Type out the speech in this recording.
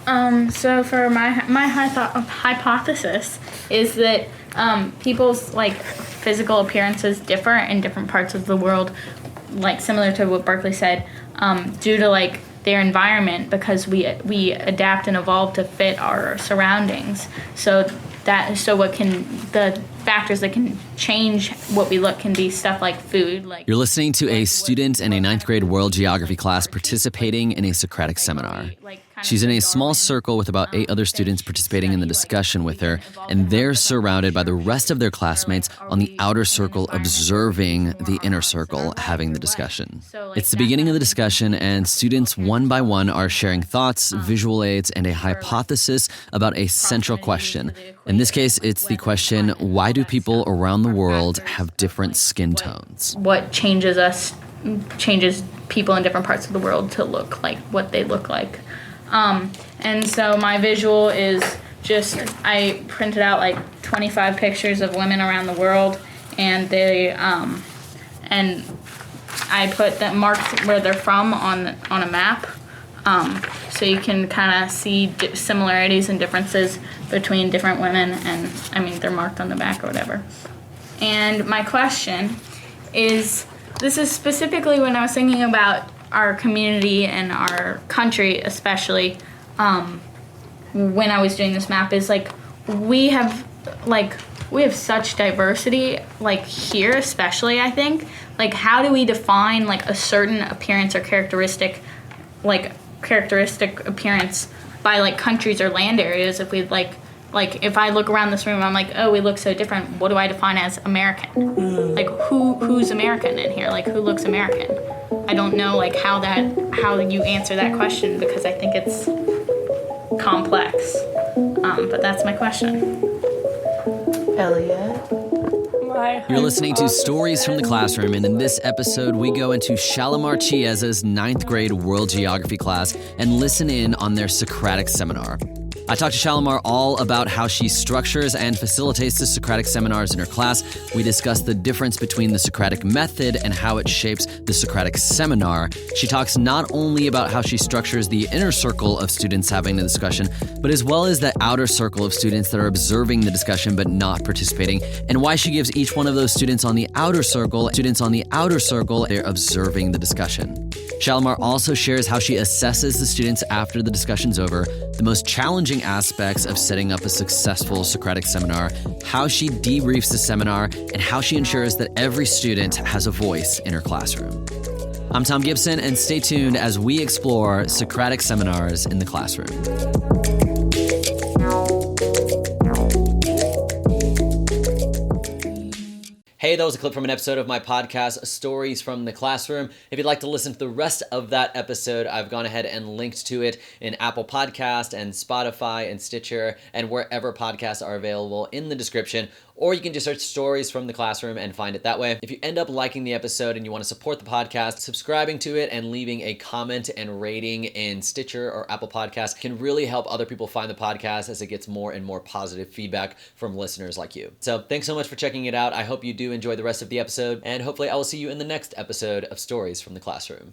So for my hypothesis is that people's like physical appearances differ in different parts of the world, like similar to what Berkeley said, due to like their environment, because we adapt and evolve to fit our surroundings. So what can the factors that can change what we look can be stuff like food. Like you're listening to a student in a 9th grade world geography class participating in a Socratic seminar. She's in a small circle with about 8 other students participating in the discussion with her, and they're surrounded by the rest of their classmates on the outer circle observing the inner circle having the discussion. It's the beginning of the discussion, and students one by one are sharing thoughts, visual aids, and a hypothesis about a central question. In this case, it's the question, why do people around the world have different skin tones? What changes people in different parts of the world to look like what they look like. And so my visual is just, I printed out like 25 pictures of women around the world, and and I put them marked where they're from on a map, so you can kind of see similarities and differences between different women, and I mean they're marked on the back or whatever. And my question is, this is specifically when I was thinking about our community and our country, especially when I was doing this map, is like we have such diversity, like here especially. I think, like, how do we define like a certain appearance or characteristic appearance by like countries or land areas? If we like if I look around this room, I'm like, oh, we look so different. What do I define as American? Like who's American in here? Like who looks American? I don't know like how you answer that question, because I think it's complex. But that's my question. Elliot. You're listening to Stories from the Classroom, and in this episode, we go into Chalimar Chieza's 9th grade world geography class and listen in on their Socratic seminar. I talked to Chalimar all about how she structures and facilitates the Socratic seminars in her class. We discussed the difference between the Socratic method and how it shapes the Socratic seminar. She talks not only about how she structures the inner circle of students having the discussion, but as well as the outer circle of students that are observing the discussion but not participating, and why she gives each one of those students on the outer circle, they're observing the discussion. Chalimar also shares how she assesses the students after the discussion's over, the most challenging aspects of setting up a successful Socratic seminar, how she debriefs the seminar, and how she ensures that every student has a voice in her classroom. I'm Thom Gibson, and stay tuned as we explore Socratic seminars in the classroom. Hey, that was a clip from an episode of my podcast, Stories from the Classroom. If you'd like to listen to the rest of that episode, I've gone ahead and linked to it in Apple Podcast and Spotify and Stitcher and wherever podcasts are available in the description. Or you can just search Stories from the Classroom and find it that way. If you end up liking the episode and you want to support the podcast, subscribing to it and leaving a comment and rating in Stitcher or Apple Podcasts can really help other people find the podcast as it gets more and more positive feedback from listeners like you. So thanks so much for checking it out. I hope you do enjoy the rest of the episode, and hopefully I will see you in the next episode of Stories from the Classroom.